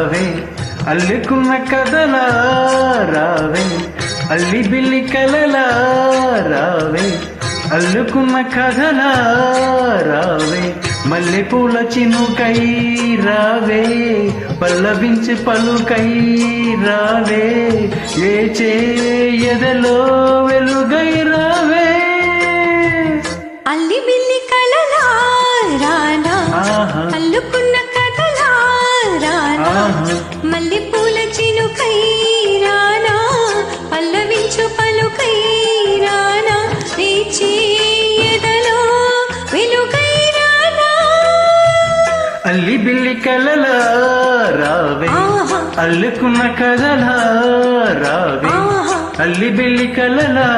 రావే అల్లుకున్న కథలా రావే అల్లి బిల్లి కలలా రావే అల్లుకున్న కథలా రావే మల్లెపూల చినుకై రావే పల్లవించి పలుకై రావే ఏ చేయదలో వెలుగై రావే అల్లి బిల్లి కలలా రానా అల్లుకున్న కథలా రానా మల్లెపూల చినుకై రానా పల్లవించు పలుకై రానా నీ చేయదలో వెలుగై రానా అల్లి బిల్లి కలలా రావే అల్లుకున్న కథలా రావే అల్లి బిల్లి కలలా